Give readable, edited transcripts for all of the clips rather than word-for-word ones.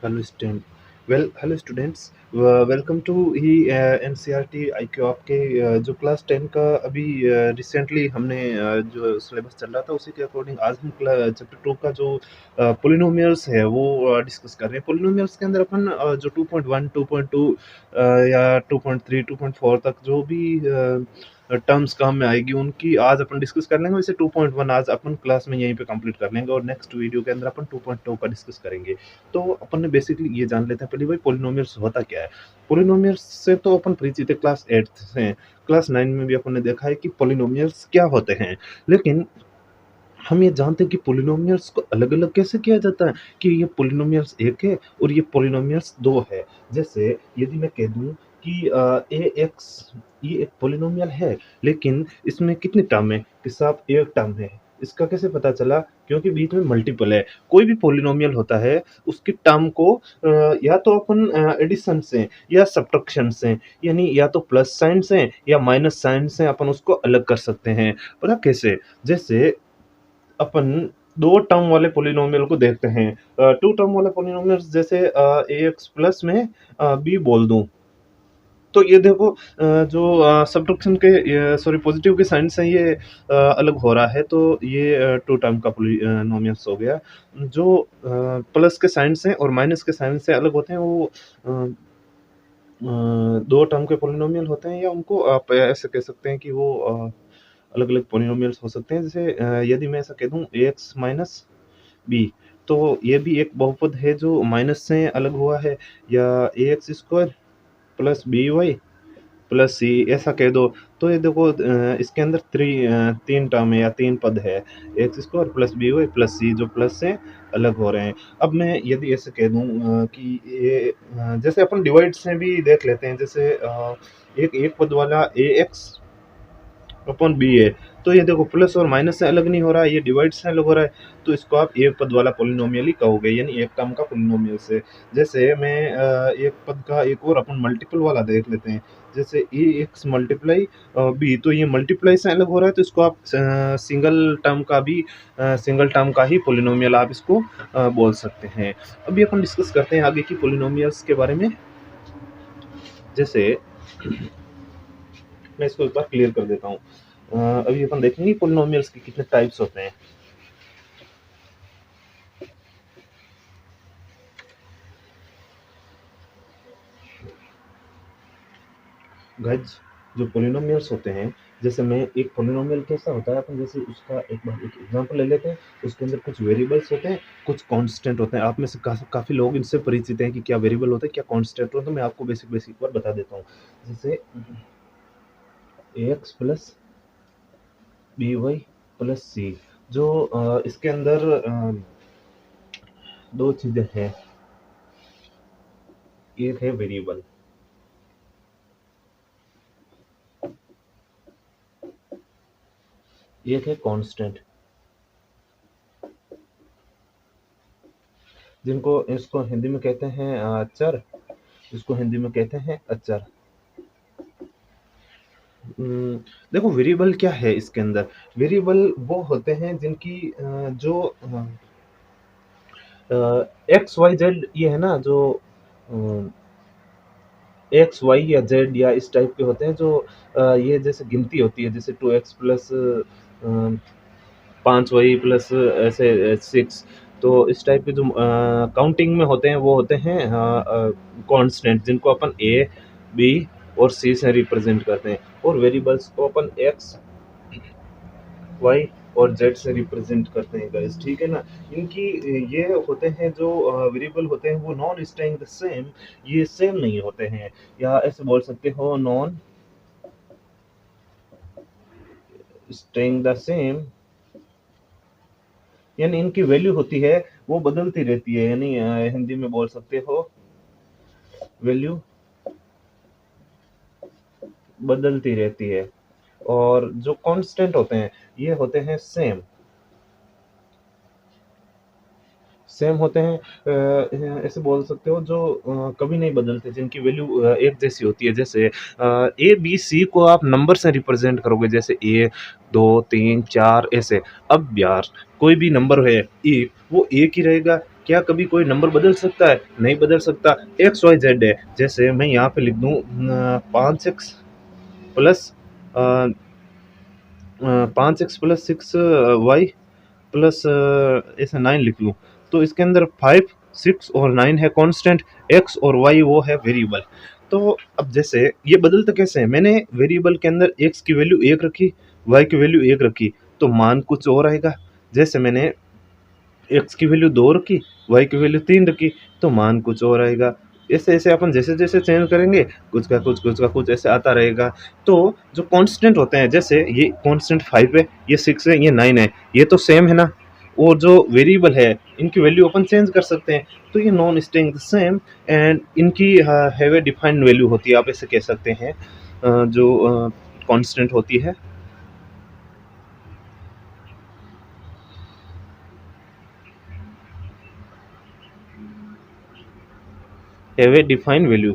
Hello, student. Hello students. Welcome to ही NCERT IQ आपके जो क्लास 10 का अभी रिसेंटली हमने जो सिलेबस चल रहा था उसी के अकॉर्डिंग आज हम चैप्टर 2 का जो पोलिनोमियल्स है वो डिस्कस कर रहे हैं। पोलिनोमियल्स के अंदर अपन जो 2.1 2.2 या 2.3 2.4 तक जो भी टर्म्स काम में आएगी उनकी आज अपन डिस्कस कर लेंगे। वैसे 2.1 आज अपन क्लास में यहीं पे कंप्लीट कर लेंगे और नेक्स्ट वीडियो के अंदर अपन 2.2 का डिस्कस करेंगे। तो अपन ने बेसिकली ये जान लेते हैं पहले भाई पोलिनोमियल्स होता क्या है। पोलिनोमियल्स से तो अपन परिचित है क्लास 8 से। क्लास 9 में भी अपन ने देखा है कि पोलिनोमियल्स क्या होते हैं, लेकिन हम ये जानते हैं कि पोलिनोमियल्स को अलग अलग कैसे किया जाता है, कि ये पोलिनोमियल्स एक है और ये पोलिनोमियल्स दो है। जैसे यदि मैं कह दूं कि ए एक्स ये एक पोलिनोमियल है, लेकिन इसमें कितने टर्म है कि साहब एक टर्म है। इसका कैसे पता चला? क्योंकि बीच में मल्टीपल है। कोई भी पोलिनोमियल होता है उसकी टर्म को या तो अपन एडिशन से या सब्ट्रैक्शन से, यानी या तो प्लस साइन से या माइनस साइन से अपन उसको अलग कर सकते हैं। पता कैसे? जैसे अपन दो टर्म वाले पोलिनोमियल को देखते हैं। टू टर्म वाले पोलिनोमियल जैसे ए एक्स प्लस में बी बोल दूं, तो ये देखो जो सब्ट्रैक्शन के सॉरी पॉजिटिव के साइन से ये अलग हो रहा है, तो ये टू टर्म का पोलिनोमियल्स हो गया। जो प्लस के साइन से और माइनस के साइन से अलग होते हैं वो दो टर्म के पोलिनोमियल होते हैं, या उनको आप ऐसे कह सकते हैं कि वो अलग अलग पोलिनोमियल्स हो सकते हैं। जैसे यदि मैं ऐसा कह दूं ए एक्स माइनस बी, तो ये भी एक बहुपद है जो माइनस से अलग हुआ है। या A x square plus B Y plus C ऐसा कह दो, तो ये देखो इसके अंदर तीन टर्म है या तीन पद है, X square plus B Y plus C, जो प्लस से अलग हो रहे हैं। अब मैं यदि ऐसे कह दूं कि ये जैसे अपन डिवाइड से भी देख लेते हैं। जैसे एक एक पद वाला ए एक्स अपॉन बी है, तो ये देखो प्लस और माइनस से अलग नहीं हो रहा है, ये डिवाइड से अलग हो रहा है, तो इसको आप एक पद वाला पोलिनोमियल ही कहोगे, यानी एक टर्म का पोलिनोमियल से। जैसे मैं एक पद का एक और अपन मल्टीपल वाला देख लेते हैं। जैसे ए एक्स मल्टीप्लाई बी, तो ये मल्टीप्लाई से अलग हो रहा है, तो इसको आप सिंगल टर्म का ही पोलिनोमियल आप इसको बोल सकते हैं। अभी अपन डिस्कस करते हैं आगे की पोलिनोमियल्स के बारे में। जैसे मैं इसको एक बार क्लियर कर देता हूँ। अभी अपन देखेंगे पोलिनोमियल्स के कितने टाइप्स होते हैं। गाइस, जो पोलिनोमियल्स होते हैं, जैसे मैं एक पोलिनोमियल कैसा होता है, अपन जैसे उसका एक बार एक एग्जांपल ले लेते हैं। उसके अंदर कुछ वेरिएबल्स होते हैं, कुछ कांस्टेंट होते हैं। आप में से काफी लोग इनसे परिचित हैं कि क्या वेरिएबल होता है, क्या कांस्टेंट होता है। तो मैं आपको बेसिक बेसिक बार बता देता हूँ। जैसे ए X plus B Y plus C, जो इसके अंदर दो चीजें हैं। एक है वेरिएबल, एक है कांस्टेंट, जिनको इसको हिंदी में कहते हैं चर, इसको हिंदी में कहते हैं अचर। हम्म, देखो वेरिएबल क्या है इसके अंदर। वेरिएबल वो होते हैं जिनकी जो एक्स वाई जेड ये है ना, जो एक्स वाई या जेड या इस टाइप के होते हैं, जो ये जैसे गिनती होती है, जैसे 2x प्लस 5y प्लस ऐसे 6। तो इस टाइप के जो काउंटिंग में होते हैं वो होते हैं कांस्टेंट, जिनको अपन ए बी और सी से रिप्रेजेंट करते हैं। और वेरिएबल्स को अपन एक्स वाई और जेड से रिप्रेजेंट करते हैं गाइस, ठीक है ना। इनकी ये होते हैं जो वेरिएबल होते हैं वो नॉन स्टेइंग द सेम, ये सेम नहीं होते हैं, या ऐसे बोल सकते हो नॉन स्टेइंग द सेम, यानी इनकी वैल्यू होती है वो बदलती रहती है। यानी हिंदी में बोल सकते हो वैल्यू बदलती रहती है। और जो कांस्टेंट होते हैं ये होते हैं सेम, सेम होते हैं। ऐसे बोल सकते हो जो कभी नहीं बदलते, जिनकी वैल्यू एक जैसी होती है। जैसे ए बी सी को आप नंबर से रिप्रेजेंट करोगे, जैसे ए 2 3 4 ऐसे। अब यार कोई भी नंबर है एक, वो एक ही रहेगा, क्या कभी कोई नंबर बदल सकता है? नहीं बदल सकता। एक्स वाई जेड है, जैसे मैं यहाँ पे लिख दूँ 5x प्लस 5x+6y प्लस ऐसे 9 लिख लूँ, तो इसके अंदर 5, 6 और 9 है कांस्टेंट, x और y वो है वेरिएबल। तो अब जैसे ये बदलता कैसे है, मैंने वेरिएबल के अंदर x की वैल्यू 1 रखी, y की वैल्यू 1 रखी, तो मान कुछ और आएगा। जैसे मैंने एक्स की वैल्यू 2 रखी, वाई की वैल्यू 3 रखी, तो मान कुछ और आएगा। ऐसे ऐसे अपन जैसे जैसे चेंज करेंगे, कुछ का कुछ ऐसे आता रहेगा। तो जो कांस्टेंट होते हैं, जैसे ये कांस्टेंट 5 है, ये 6 है, ये 9 है, ये तो सेम है ना। और जो वेरिएबल है, इनकी वैल्यू अपन चेंज कर सकते हैं, तो ये non staying the same and इनकी हैव ए डिफाइंड वैल्यू होती है, आप ऐसे कह सकते हैं। जो कांस्टेंट होती है हैव ए डिफाइंड वैल्यू।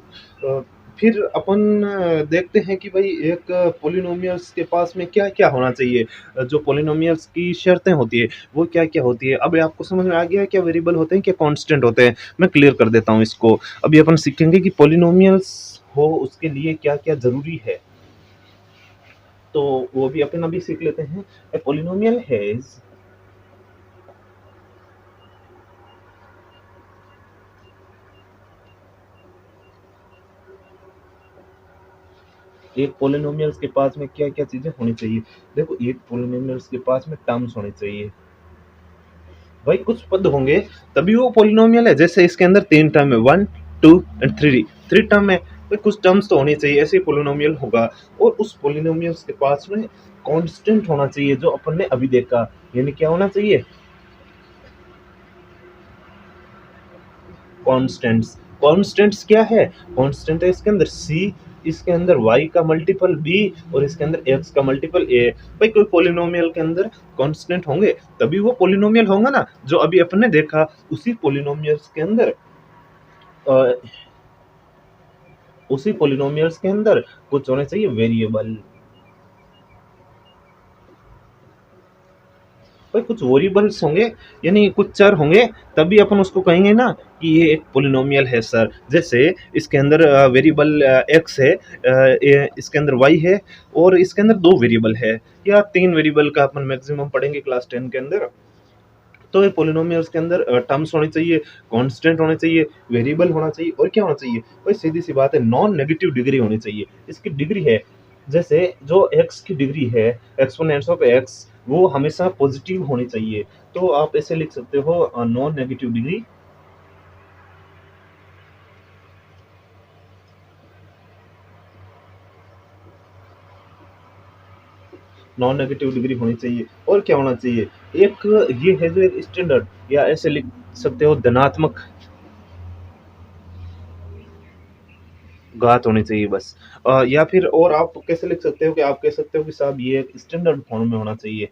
फिर अपन देखते हैं कि भाई एक पोलिनोमियल्स के पास में क्या क्या होना चाहिए। जो पोलिनोमियल्स की शर्तें होती है वो क्या क्या होती है। अभी आपको समझ में आ गया है क्या वेरिएबल होते हैं क्या कांस्टेंट होते हैं। मैं क्लियर कर देता हूँ इसको। अभी अपन सीखेंगे कि पोलिनोमियल्स हो उसके लिए क्या क्या जरूरी है, तो वो भी अपन अभी सीख लेते हैं। ए पोलिनोमियल हैज एक पोलिनोमियल्स के पास में क्या क्या चीजें होनी चाहिए। देखो, एक पोलिनोमियल्स के पास में टर्म्स होने चाहिए। भाई कुछ पद होंगे तभी वो पोलिनोमियल है। जैसे इसके अंदर 3 टर्म है, 1, 2 एंड 3, 3 टर्म है, भाई कुछ टर्म्स तो होनी चाहिए, ऐसे ही पोलिनोमियल होगा। और उस पोलिनोमियल्स के पास में कांस्टेंट होना चाहिए, जो अपन ने अभी देखा। यानी क्या होना चाहिए, कांस्टेंट्स। कांस्टेंट्स क्या है, कांस्टेंट है इसके अंदर सी, इसके अंदर y का मल्टीपल b और इसके अंदर x का मल्टीपल a। भाई कोई पोलिनोमियल के अंदर कांस्टेंट होंगे तभी वो पोलिनोमियल होगा ना। जो अभी अपन ने देखा, उसी पोलिनोमियल्स के अंदर अ, उसी पोलिनोमियल्स के अंदर कुछ होने चाहिए वेरिएबल। भाई कुछ वेरिएबल्स होंगे, यानी कुछ चर होंगे, तभी अपन उसको कहेंगे ना कि ये एक पोलिनोमियल है सर। जैसे इसके अंदर वेरिएबल x है, इसके अंदर y है, और इसके अंदर 2 वेरिएबल है या 3 वेरिएबल का अपन मैक्सिमम पढ़ेंगे क्लास 10 के अंदर। तो ये पोलिनोमियल्स के अंदर टर्म्स होने चाहिए, कांस्टेंट होने चाहिए, वेरिएबल होना चाहिए, और क्या होना चाहिए भाई, सीधी सी बात है, नॉन नेगेटिव डिग्री होनी चाहिए। इसकी डिग्री है, जैसे जो x की डिग्री है, एक्सपोनेंट्स ऑफ x, वो हमेशा पॉजिटिव होनी चाहिए। तो आप ऐसे लिख सकते हो, non negative degree, non negative degree होनी चाहिए। और क्या होना चाहिए, एक ये है जो एक स्टैंडर्ड, या ऐसे लिख सकते हो धनात्मक घात होनी चाहिए बस। या फिर और आप कैसे लिख सकते हो कि आप कह सकते हो कि साहब ये एक स्टैंडर्ड फॉर्म में होना चाहिए।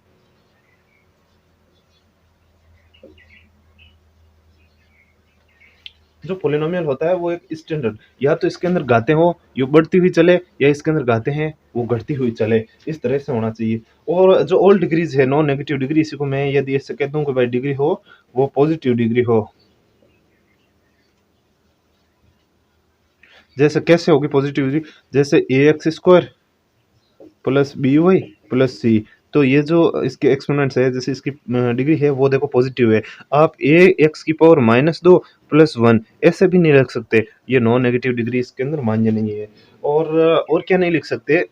जो पोलिनोमियल होता है वो एक स्टैंडर्ड, या तो इसके अंदर गाते हो ये बढ़ती हुई चले, या इसके अंदर गाते हैं वो घटती हुई चले, इस तरह से होना चाहिए। और जो ऑल डिग्रीज है, नॉन नेगेटिव डिग्री, इसी को मैं यदि ऐसे कहता हूँ कि भाई डिग्री हो वो पॉजिटिव डिग्री हो। जैसे कैसे होगी पॉजिटिव डिग्री, जैसे ए x square plus B Y plus c. तो ये जो इसके एक्सपोनेंट्स है, जैसे इसकी डिग्री है वो देखो पॉजिटिव है। आप ए एक्स की पावर -2 प्लस 1 ऐसे भी नहीं रख सकते, ये नॉन नेगेटिव डिग्री इसके अंदर मान्य नहीं है। और क्या नहीं लिख सकते,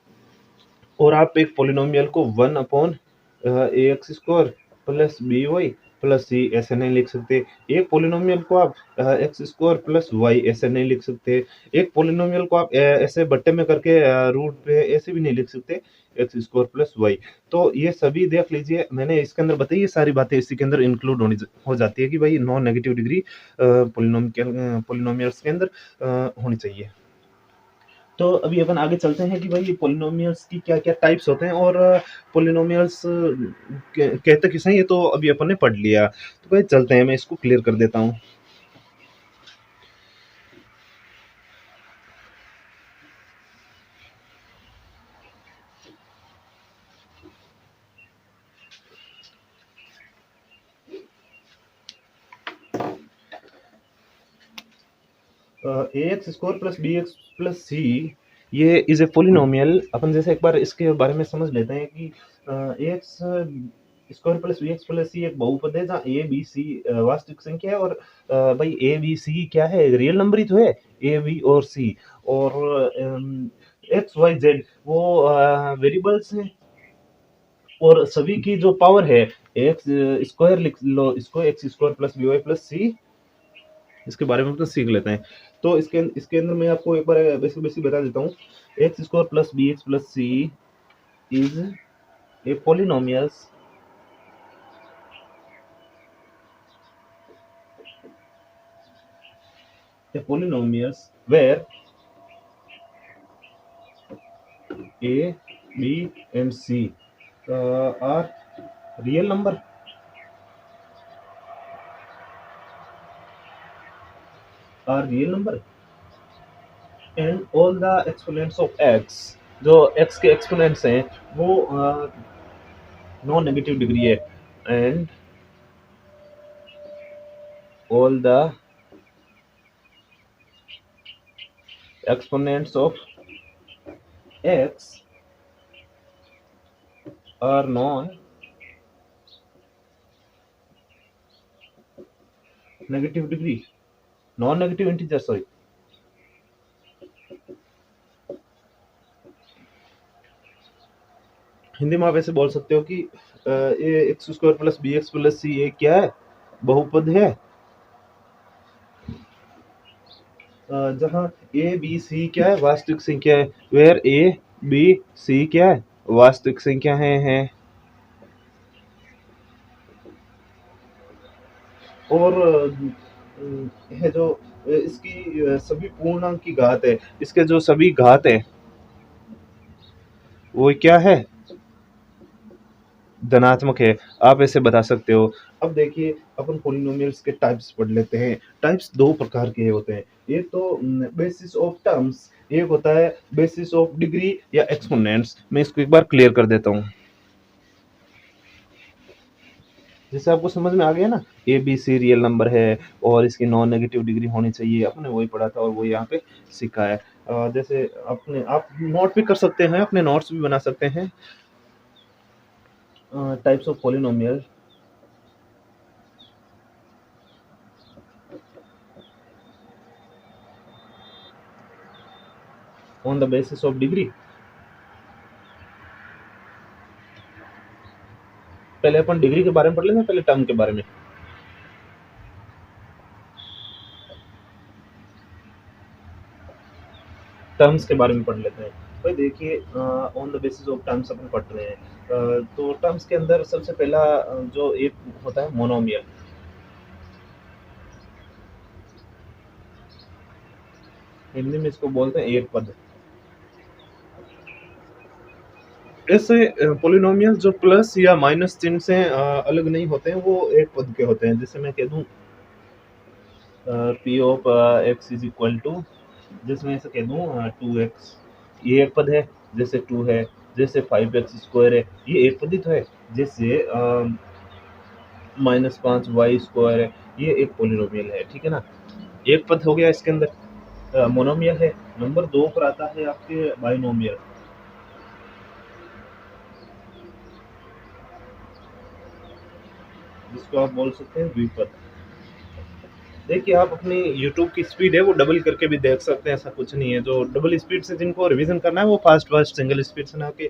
और आप एक पोलिनोमियल को 1 upon a x square plus B Y plus c ऐसे नहीं लिख सकते। एक पोलिनोमियल को आप एक्स स्क्वायर प्लस वाई ऐसे नहीं लिख सकते। एक पोलिनोमियल को आप ऐसे बट्टे में करके रूट पे ऐसे भी नहीं लिख सकते, एक्स स्क्वायर प्लस वाई। तो ये सभी देख लीजिए, मैंने इसके अंदर बताई, ये सारी बातें इसी के अंदर इंक्लूड हो जाती है कि भाई नॉन नेगेटिव डिग्री पोलिनोमियल्स के अंदर होनी चाहिए। तो अभी अपन आगे चलते हैं कि भाई पोलिनोमियल्स की क्या क्या टाइप्स होते हैं, और पोलिनोमियल्स कहते किसे हैं, ये तो अभी अपन ने पढ़ लिया। तो भाई चलते हैं, मैं इसको क्लियर कर देता हूँ। A x square plus b x plus c ये इज ए पोलिनोमियल। अपन जैसे एक बार इसके बारे में समझ लेते हैं कि a x square plus b x plus c एक बहुपद है जहाँ ए बी सी वास्तविक संख्या है। और भाई ए बी सी क्या है, रियल नंबर ही तो है, ए बी और सी। और एक्स वाई जेड वो वेरिएबल्स हैं। और सभी की जो पावर है एक्स स्क्वायर लिख लो इसको, x square plus B Y plus c. इसके बारे में तो सीख लेते हैं। तो इसके अंदर मैं आपको एक बार बेसिक बेसिक बता देता हूँ। X square plus b x plus c is a polynomials where a b and c are real number and all the exponents of x, जो x के एक्सपोनेंट्स हैं वो नॉन नेगेटिव डिग्री है। And all the exponents of x are non negative degree, non negative integer sorry. Hindi में आप ऐसे बोल सकते हो कि ये x square plus b x plus c ये क्या है, बहुपद है। जहाँ ए बी सी क्या है, वास्तविक संख्या है। वेयर ए बी सी क्या है, वास्तविक संख्या है। और यह जो इसकी सभी पूर्णांक की घात है, इसके जो सभी घात है वो क्या है, धनात्मक है। आप ऐसे बता सकते हो। अब देखिए अपन पॉलिनोमियल्स के टाइप्स पढ़ लेते हैं। टाइप्स दो प्रकार के होते हैं। एक तो बेसिस ऑफ टर्म्स, एक होता है बेसिस ऑफ डिग्री या एक्सपोनेंट्स। मैं इसको एक बार क्लियर कर देता हूँ। जैसे आपको समझ में आ गया ना, A B C real number है और इसकी नॉन नेगेटिव डिग्री होनी चाहिए। अपने वही पढ़ा था और वो यहाँ पे सीखा है। जैसे अपने आप नोट भी कर सकते हैं, अपने नोट्स भी बना सकते हैं। Types of polynomial on the basis of degree. पहले अपन डिग्री के बारे में पढ़ लेंगे, पहले टर्म के बारे में। टर्म्स के बारे में पढ़ लेते हैं। भाई देखिए on the basis of terms अपन पढ़ रहे हैं। तो टर्म्स के अंदर सबसे पहला जो एक होता है मोनोमियल। हिंदी में इसको बोलते हैं एक पद। ऐसे पोलिनोमियल जो प्लस या माइनस चिन्ह से अलग नहीं होते हैं, वो एक पद के होते हैं। जैसे मैं कह दूं p of x is equal to, जिसमें ऐसे कह दूं 2x, ये एक पद है। जैसे 2 है, जैसे 5x स्क्वायर है, ये एक पद ही तो है। जैसे -5y स्क्वायर है, ये एक पोलिनोमियल है। ठीक है ना, एक पद हो गया इसके अंदर, मोनोमियल है। नंबर 2 पर आता है आपके बाइनोमियल, जिसको आप बोल सकते हैं द्विपद। देखिए आप अपनी यूट्यूब की स्पीड है वो डबल करके भी देख सकते हैं, ऐसा कुछ नहीं है। जो डबल स्पीड से जिनको रिवीजन करना है वो फास्ट फास्ट सिंगल स्पीड से ना के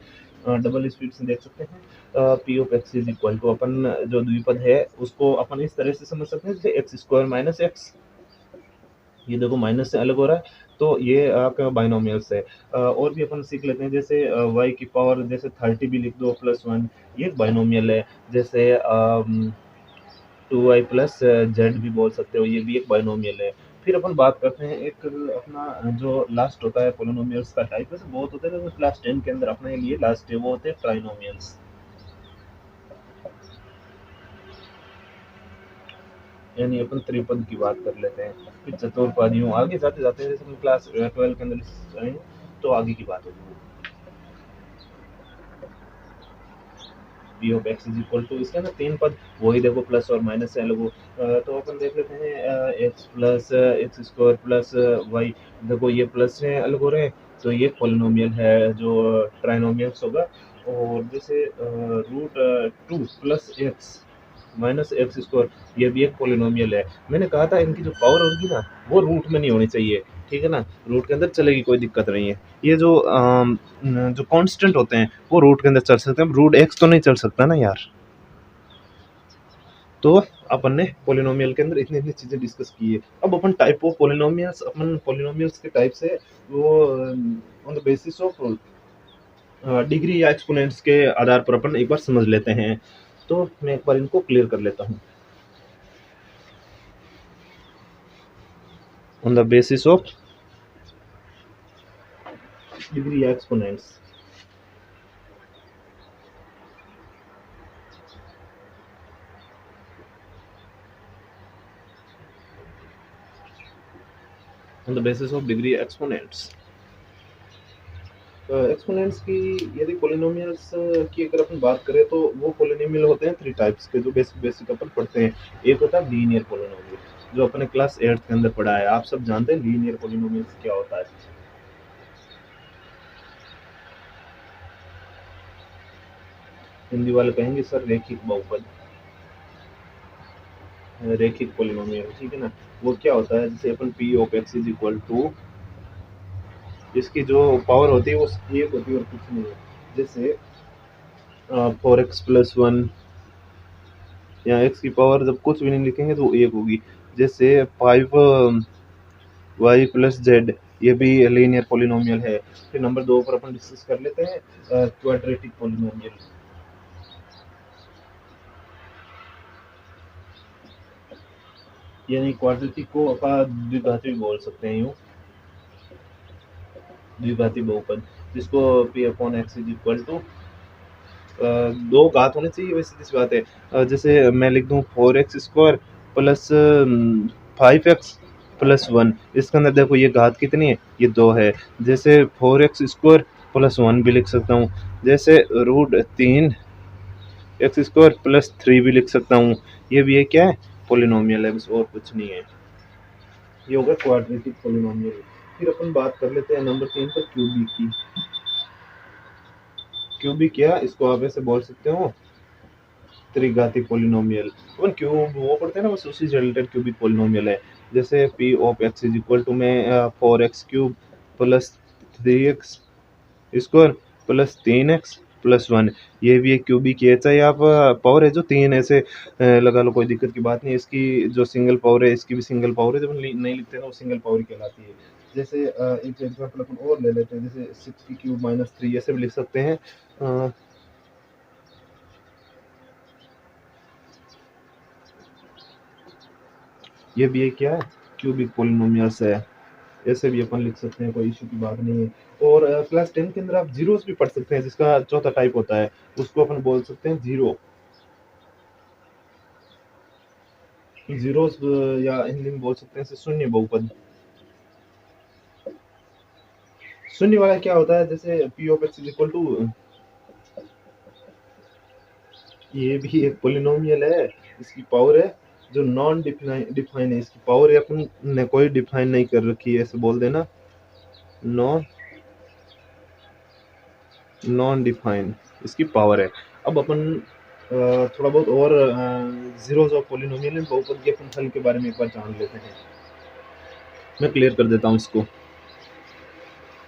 डबल स्पीड से देख सकते हैं। P of x is equal to, अपन जो द्विपद है उसको अपन इस तरह से समझ सकते हैं जैसे एक्स स्क्वायर माइनस एक्स। ये देखो माइनस से अलग हो रहा है, तो ये आपका बाइनोमियल्स है। और भी अपन सीख लेते हैं, जैसे वाई की पावर जैसे 30 भी लिख दो +1, ये बाइनोमियल है। जैसे 2y प्लस जेड भी बोल सकते हो, ये भी एक बाइनोमियल है। फिर अपन बात करते हैं एक अपना जो लास्ट होता है पोलिनोमियल्स का टाइप, वैसे बहुत होते हैं, क्लास 10 के अंदर अपने लिए लास्ट है वो होते हैं ट्राइनोमियल्स, यानी अपन त्रिपद की बात कर लेते हैं। फिर चतुर्पदियों आगे जाते जाते जैसे हम क्लास 12 के अंदर आएंगे तो आगे की बात होगी। P of x is equal to, इसके अंदर 3 पद वही देखो प्लस और माइनस है लोगों। तो अपन देख लेते हैं x plus x square plus y, देखो ये प्लस है अलग हो रहे हैं, तो ये पॉलिनोमियल है जो ट्राइनोमियल्स होगा। और जैसे root 2 plus x minus x square, ये भी एक पॉलिनोमियल है। मैंने कहा था इनकी जो पावर होगी ना वो रूट में नहीं होनी चाहिए, ठीक है ना, रूट के अंदर चलेगी कोई दिक्कत नहीं है। ये जो कांस्टेंट होते हैं वो रूट के अंदर चल सकते हैं, रूट एक्स तो नहीं चल सकता ना यार। तो अपन ने पॉलिनोमियल के अंदर इतनी इतनी चीजें डिस्कस की है। अब अपन टाइप ऑफ पॉलिनोमियल्स, अपन पॉलिनोमियल्स के टाइप से वो on the basis of degree या एक्सपोनेंट्स के आधार पर अपन एक बार समझ लेते हैं। तो मैं एक बार इनको क्लियर कर लेता हूँ। On the basis of degree या exponents, on the basis of degree exponents, exponents की यदि पॉलिनोमियल्स की अगर अपन बात करें तो वो पॉलिनोमियल होते हैं 3 टाइप्स के, जो बेसिक बेसिक अपन पढ़ते हैं। एक होता है लीनियर पॉलिनोमियल जो अपने क्लास 8th के अंदर पढ़ा है, आप सब जानते हैं लीनियर पॉलिनोमियल्स क्या होता है। हिंदी वाले कहेंगे सर रेखिक बहुपद, रेखिक पॉलिनोमियल, ठीक है ना। वो क्या होता है, जैसे अपन p of x is equal to, इसकी जो पावर होती है वो एक होती है और कुछ नहीं है। जैसे 4x प्लस 1, या एक्स की पावर जब कुछ भी नहीं लिखेंगे तो एक होगी। जैसे 5y प्लस जेड, ये भी लीनियर पॉलिनोमियल है। फिर नंबर 2 पर अपन डिस्कस कर लेते हैं क्वाड्रेटिक पॉलिनोमियल, यानी क्वाड्रेटिक को अपन द्विघाती भी बोल सकते हैं, यूँ द्विघाती बहुपद, जिसको p upon x is equal to, दो घात होने चाहिए, वैसे सीधी सी बात है। जैसे मैं लिख दूं 4x square plus 5x plus 1, इसके अंदर देखो ये घात कितनी है, ये 2 है। जैसे 4x स्क्वायर प्लस 1 भी लिख सकता हूँ, जैसे रूट 3x स्क्वायर प्लस 3 भी लिख सकता हूँ। ये भी है क्या है, पोलिनोमियल है, बस और कुछ नहीं है। ये होगा क्वाड्रेटिक पोलिनोमियल। फिर अपन बात कर लेते हैं नंबर 3 पर क्यूबिक की। क्यूबिक क्या, इसको आप ऐसे बोल सकते हो त्रिघाती पोलिनोमियल। अपन क्यूब वो पढ़ते हैं ना, बस उसी से रिलेटेड क्यूबिक पोलिनोमियल है। जैसे p of x is equal to में 4x cube plus 3x square plus 3x plus 1, ये भी एक क्यूबिक है। चाहे आप पावर है जो 3 ऐसे लगा लो, कोई दिक्कत की बात नहीं। इसकी जो सिंगल पावर है, इसकी भी सिंगल पावर है, जब नहीं लिखते ना वो सिंगल पावर कहलाती है। जैसे एक एग्जाम्पल अपन और ले लेते हैं, जैसे 6 की क्यूब माइनस 3, ऐसे भी लिख सकते हैं। ये भी एक क्या है, क्यूबिक पोलिनोमियल्स है, ऐसे भी अपन लिख सकते हैं, कोई इशू की बात नहीं है। और क्लास 10 के अंदर आप जीरोस भी पढ़ सकते हैं, जिसका चौथा टाइप होता है, उसको अपन बोल सकते हैं जीरो। जीरोस या हिंदी में बोल सकते हैं इसे शून्य बहुपद। शून्य वाला क्या होता है, जैसे p of x is equal to, ये भी एक पोलिनोमियल है, इसकी पावर है जो नॉन डिफाइन है, इसकी पावर है अपन ने कोई डिफाइन नहीं कर रखी है, ऐसे बोल देना नॉन नॉन डिफाइन इसकी पावर है। अब अपन थोड़ा बहुत और जीरोस ऑफ पोलिनोमियल एंड बहुपद के अपन हल के बारे में एक बार जान लेते हैं। मैं क्लियर कर देता हूँ इसको,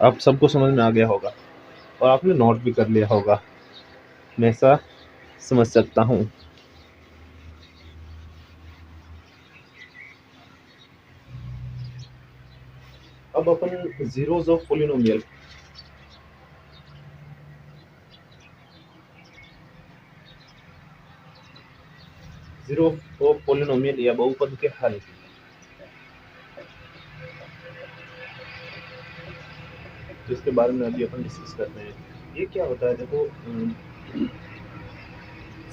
आप सबको समझ में आ गया होगा और आपने नोट भी कर लिया होगा, मैं ऐसा समझ सकता हूँ। अब अपन zeros of polynomial, zero of polynomial या बहुपद के हल, जिसके बारे में अभी अपन डिस्कस करते हैं। ये क्या होता है, देखो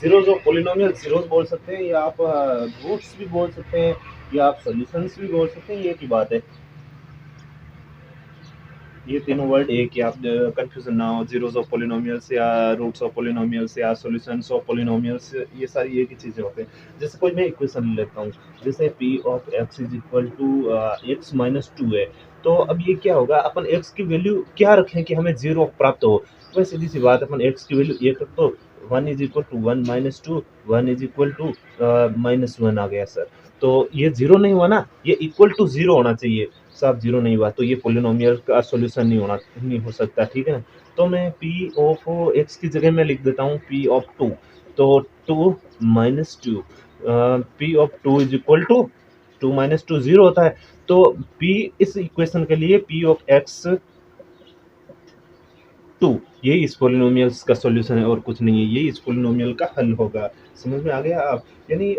जीरोस ऑफ पोलिनोमियल जीरोस बोल सकते हैं, या आप रूट्स भी बोल सकते हैं, या आप सॉल्यूशंस भी बोल सकते हैं, ये की बात है। ये तीनों वर्ड एक ही, आप कंफ्यूजन ना हो, जीरोस ऑफ पोलिनोमियल्स या रूट्स ऑफ पोलिनोमियल्स या सॉल्यूशंस ऑफ पोलिनोमियल्स, ये सारी एक ही चीजें होते हैं। जैसे कोई मैं इक्वेशन ले लेता हूँ, जैसे p of x is equal to x minus two है। तो अब ये क्या होगा, अपन एक्स की वैल्यू क्या रखें कि हमें जीरो प्राप्त हो। वही सीधी सी बात, अपन एक्स की वैल्यू एक रख दो, one is equal to one minus two, one is equal to minus one आ गया सर। तो ये जीरो नहीं हुआ ना, ये इक्वल टू जीरो होना चाहिए। साफ जीरो नहीं हुआ तो ये पोलिनोमियल का सॉल्यूशन नहीं हो सकता, ठीक है ना। तो मैं पी ऑफ एक्स की जगह में लिख देता हूँ पी ऑफ टू। तो two minus two, p of two is equal to two minus two zero होता है। तो पी इस इक्वेशन के लिए पी ऑफ एक्स टू, यही इस पोलिनोमियल्स का सॉल्यूशन है और कुछ नहीं है, यही इस पोलिनोमियल का हल होगा। समझ में आ गया आप, यानी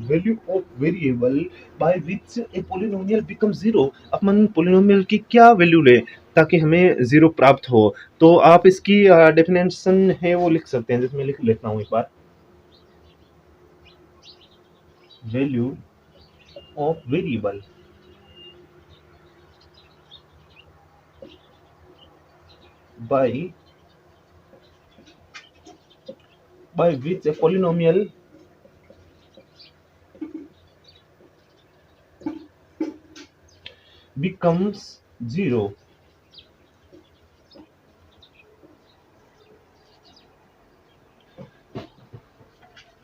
value of variable by which a polynomial become zero. Upon polynomial की क्या वैल्यू लें ताकि हमें जीरो प्राप्त हो। तो आप इसकी डेफिनेशन है वो लिख सकते हैं, जिसमें लिख लेता हूँ एक बार, value of variable by which a polynomial becomes zero।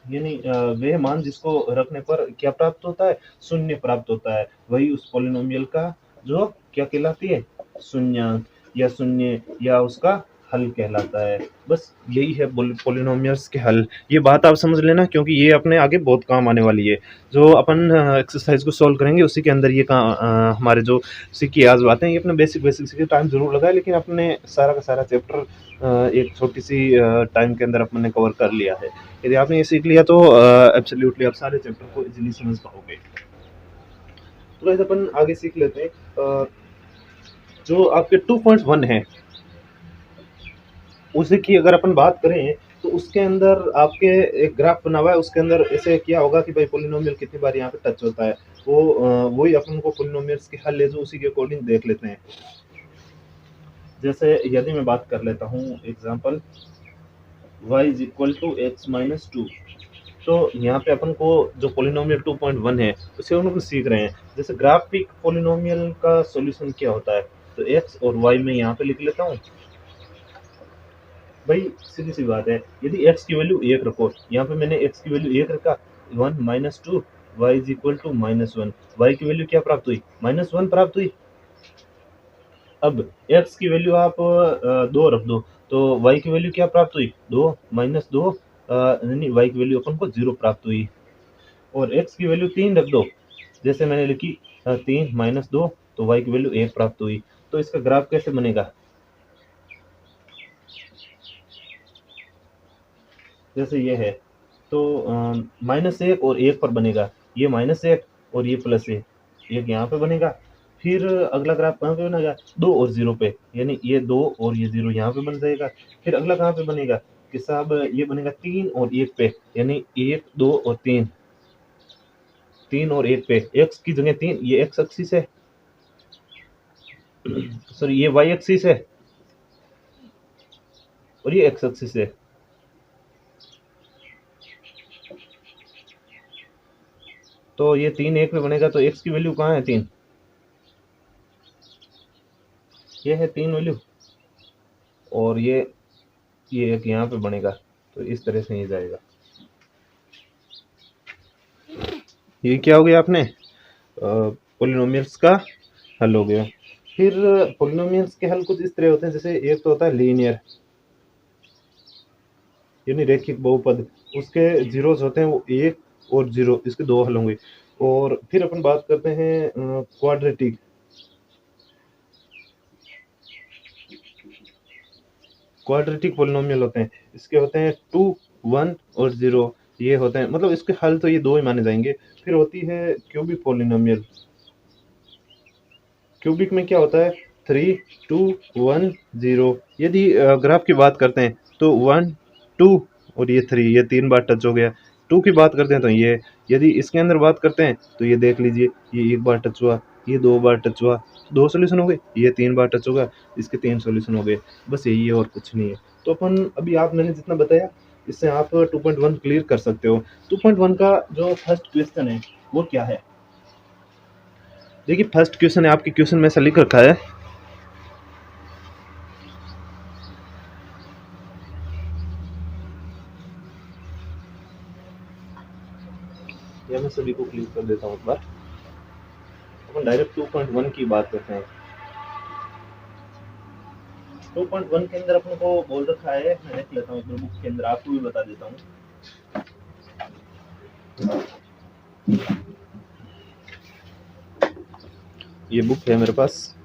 यानी वह मान जिसको रखने पर क्या प्राप्त होता है, शून्य प्राप्त होता है, वही उस पोलिनोमियल का जो क्या कहलाती है, शून्यांक या शून्य या उसका हल कहलाता है। बस यही है पोलिनोमियल्स के हल। ये बात आप समझ लेना, क्योंकि ये अपने आगे बहुत काम आने वाली है। जो अपन एक्सरसाइज को सॉल्व करेंगे उसी के अंदर ये हमारे जो सीखी आज बातें, ये अपने बेसिक सीखे, टाइम जरूर लगा है, लेकिन अपने सारा का सारा चैप्टर एक छोटी सी टाइम के अंदर अपन ने कवर कर लिया है। यदि आपने ये सीख लिया तो एब्सोल्युटली आप सारे चैप्टर को इजीली समझ पाओगे। तो गाइस अपन आगे सीख लेते हैं। जो आपके 2.1 है उसी की अगर अपन बात करें, तो उसके अंदर आपके एक ग्राफ बना हुआ है, उसके अंदर ऐसे क्या होगा कि भाई पोलिनोमियल कितनी बार यहाँ पे टच होता है, वो वही अपन को पोलिनोमियल्स के हल है जो उसी के अकॉर्डिंग देख लेते हैं। जैसे यदि मैं बात कर लेता हूँ example, y is equal to x minus two. तो यहाँ पे अपन को जो पोलिनोमियल 2.1 है उसे हम लोग सीख रहे हैं। जैसे ग्राफिक पोलिनोमियल का सॉल्यूशन क्या होता है, तो x और y में यहाँ पे लिख लेता हूँ। भाई सीधी सी बात है, यदि x की वैल्यू एक रखो, यहाँ पे मैंने x की वैल्यू एक रखा, one minus two, y is equal to minus one, y की वैल्यू क्या प्राप्त हुई, माइनस वन प्राप्त हुई। अब x की वैल्यू आप दो रख दो, तो y की वैल्यू क्या प्राप्त हुई, दो माइनस दो, यानी y की वैल्यू अपन को जीरो प्राप्त हुई। और x की वैल्यू तीन रख दो, जैसे मैंने लिखी तीन माइनस दो, तो y की वैल्यू एक प्राप्त हुई। तो इसका ग्राफ कैसे बनेगा, जैसे ये है, तो माइनस एक और एक पर बनेगा, ये माइनस एक और ये प्लस एक, एक यहाँ पे बनेगा। फिर अगला ग्राफ कहाँ पे बनेगा, दो और जीरो पे, यानी ये दो और ये जीरो यहाँ पे बन जाएगा। फिर अगला कहाँ पे बनेगा कि साहब, ये बनेगा तीन और एक पे, यानी एक दो और तीन, तीन और एक पे, एक्स की जगह तीन, ये एक्स एक्सिस है, सॉरी ये वाई एक्सिस है और ये एक्स एक्सिस है। तो ये तीन एक पे बनेगा, तो एक्स की वैल्यू कहाँ है, तीन, ये है तीन वैल्यू, और ये एक यहाँ पे बनेगा। तो इस तरह से ये जाएगा। ये क्या हो गया, आपने पोलिनोमियल्स का हल हो गया। फिर पोलिनोमियल्स के हल कुछ इस तरह होते हैं, जैसे एक तो होता है लीनियर, यानी रैखिक बहुपद, उसके जीरोस होते हैं वो एक और जीरो, इसके दो हल होंगे। और फिर अपन बात करते हैं क्वाड्रेटिक, क्वाड्रेटिक पोलिनोमियल होते हैं, इसके होते हैं टू, वन और जीरो, ये होते हैं, मतलब इसके हल तो ये दो ही माने जाएंगे। फिर होती है क्यूबिक पोलिनोमियल, क्यूबिक में क्या होता है, थ्री, टू, वन, जीरो। यदि ग्राफ की बात करते हैं तो वन, टू और ये थ्री, ये तीन बार टच हो गया। टू की बात करते हैं तो ये, यदि इसके अंदर बात करते हैं तो ये देख लीजिए, ये एक बार टच हुआ, ये दो बार टच हुआ, 2 सॉल्यूशन हो गए, ये 3 बार टच होगा, इसके 3 सॉल्यूशन हो गए, बस यही है और कुछ नहीं है। तो अपन अभी आप मैंने जितना बताया इससे आप 2.1 क्लियर कर सकते हो। 2.1 का जो फर्स्ट क्वेश्चन है वो क्या है? देखिए फर्स्ट क्वेश्चन है, आपके क्वेश्चन में ऐसा लिख रखा है, या मैं सभी को क्लियर कर देता हूँ एक बार। अपन डायरेक्ट 2.1 की बात करते हैं। 2.1 के अंदर अपन को बोल रखा है, मैं देख लेता हूँ अपने बुक के अंदर, आपको भी बता देता हूँ। ये बुक है मेरे पास,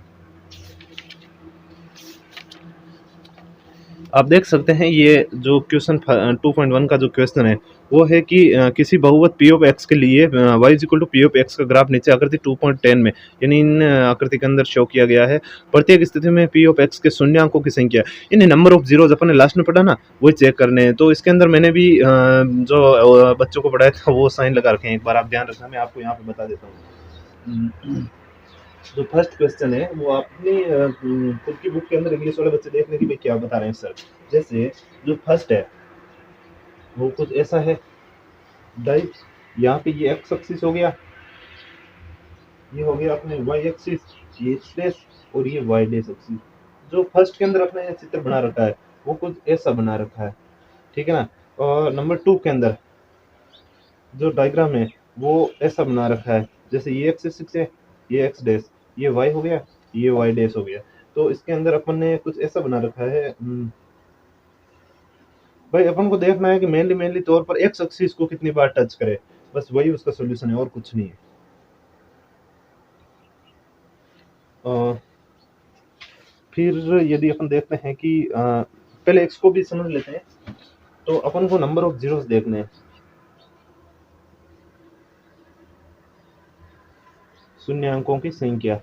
आप देख सकते हैं। ये जो क्वेश्चन 2.1 का जो क्वेश्चन है वो है कि किसी बहुपद पी ऑफ एक्स के लिए y is equal to p of x का ग्राफ नीचे आकृति 2.10 में यानी इन आकृति के अंदर शो किया गया है। प्रत्येक स्थिति में पी ऑफ एक्स के शून्याङ्कों की संख्या, यानी नंबर ऑफ जीरोज अपन ने लास्ट में पढ़ा ना, वही चेक करने हैं। तो इसके अंदर मैंने भी जो बच्चों को पढ़ाया था वो साइन लगा रखे हैं, एक बार आप ध्यान रखना, मैं आपको यहाँ पे बता देता हूँ। जो फर्स्ट क्वेश्चन है वो अपनी खुद की बुक के अंदर इंग्लिश वाले बच्चे देख लें कि भाई क्या बता रहे हैं सर। जैसे जो फर्स्ट है वो कुछ ऐसा है, डाई, यहाँ पे ये एक्स एक्सिस हो गया, ये हो गया अपने वाई एक्सिस, ये एक्स डैश और ये वाई डैश एक्सिस। जो फर्स्ट के अंदर अपने चित्र बना रखा है वो कुछ ऐसा बना रखा है, ठीक है ना। और नंबर 2 के अंदर जो डायग्राम है वो ऐसा बना रखा है, जैसे ये एक्स एक्सिस है, ये एक्स डैश, ये वाई हो गया, ये वाई डैश हो गया। तो इसके अंदर अपन ने कुछ ऐसा बना रखा है। भाई अपन को देखना है कि मेनली तौर पर एक्स एक्सिस को कितनी बार टच करे, बस वही उसका सॉल्यूशन है और कुछ नहीं है। फिर यदि अपन देखते हैं कि पहले एक्स को भी समझ लेते हैं, तो अपन को नंबर ऑफ जीरोस देखने हैं, शून्याङ्कों की संख्या।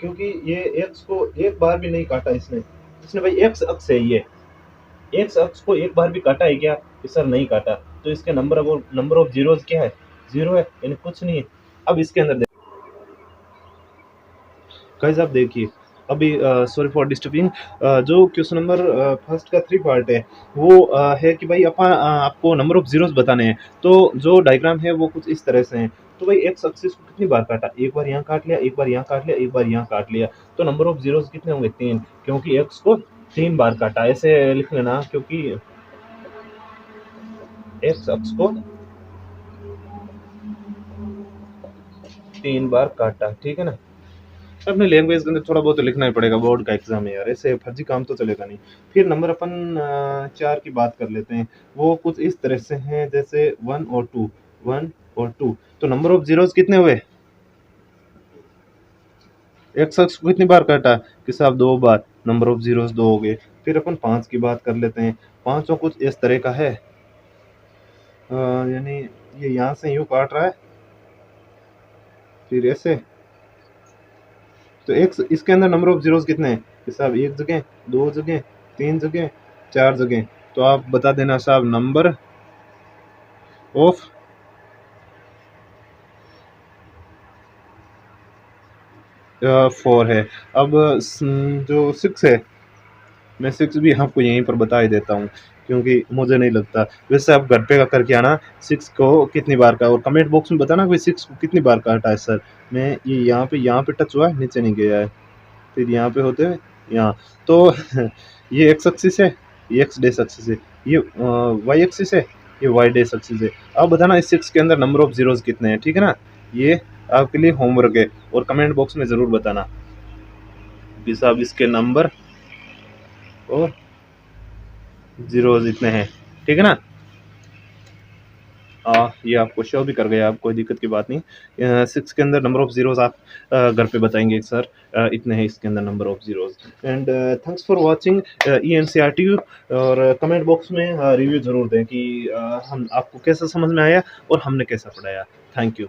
क्योंकि ये एक्स को एक बार भी नहीं काटा इसने, इसने भाई एक्स अक्ष है, ये एक्स अक्ष को एक बार भी काटा है क्या? इस सर नहीं काटा, तो इसके नंबर ऑफ जीरोस क्या है? 0 है, यानी कुछ नहीं है। अब इसके अंदर गाइस आप देखिए, अभी सॉरी फॉर डिस्टर्बिंग, जो क्वेश्चन नंबर फर्स्ट का 3 पार्ट है वो है कि भाई आपको नंबर ऑफ जीरोस बताने हैं। तो जो डायग्राम है वो कुछ इस तरह से है। तो भाई एक्स एक्सिस को कितनी बार काटा? एक बार यहाँ काट लिया, एक बार यहाँ काट लिया, एक बार यहाँ काट लिया। तो नंबर ऑफ जीरोस कितने होंगे? 3, क्योंकि एक्स को 3 बार काटा, ऐसे लिख लेना, क्योंकि एक्स अक्ष को 3 बार काटा, ठीक है ना। अपने लैंग्वेज के अंदर थोड़ा बहुत तो लिखना ही पड़ेगा, बोर्ड का एग्जाम है यार, ऐसे फर्जी काम तो चलेगा नहीं। फिर नंबर अपन 4 की बात कर लेते हैं, वो कुछ इस तरह से हैं, जैसे 1 और 2, 1 और 2। तो नंबर ऑफ जीरोस कितने हुए? एक्स अक्ष को कितनी बार काटा कि साहब? 2 बार, नंबर ऑफ जीरोस 2 हो गए। फिर अपन 5 की बात कर लेते हैं, 5 कुछ इस तरह का है, यानी ये यहाँ से यूँ काट रहा है, फिर ऐसे। तो एक्स इसके अंदर नंबर ऑफ जीरोस कितने हैं कि साहब? 1 जगह, 2 जगह, 3 जगह, 4 जगह। तो आप बता देना साहब, नंबर ऑफ फोर है। अब जो 6 है, मैं 6 भी आपको यहीं पर बता ही देता हूँ, क्योंकि मुझे नहीं लगता। वैसे आप घर पे का करके आना 6 को कितनी बार का, और कमेंट बॉक्स में बताना कि 6 को कितनी बार काटा है सर। मैं ये यहाँ पे टच हुआ है, नीचे नहीं गया है, फिर यहाँ पे होते हुए यहाँ। तो ये एक्स एक्सिस है, ये एक्स डैश एक्सिस है, ये वाई एक्सिस है, ये वाई डैश एक्सिस है। अब बताना इस 6 के अंदर नंबर ऑफ जीरोस कितने हैं, ठीक है ना। ये आपके लिए होमवर्क है, और कमेंट बॉक्स में ज़रूर बताना कि साहब इसके नंबर और जीरोस इतने हैं, ठीक है ना। ये आपको शो भी कर गया, आप कोई दिक्कत की बात नहीं। 6 के अंदर नंबर ऑफ जीरोस आप घर पे बताएंगे सर, इतने हैं इसके अंदर number of zeros. And thanks for watching ENCERT। और कमेंट बॉक्स में रिव्यू ज़रूर दें कि हम आपको कैसा समझ में आया और हमने कैसा पढ़ाया। Thank you.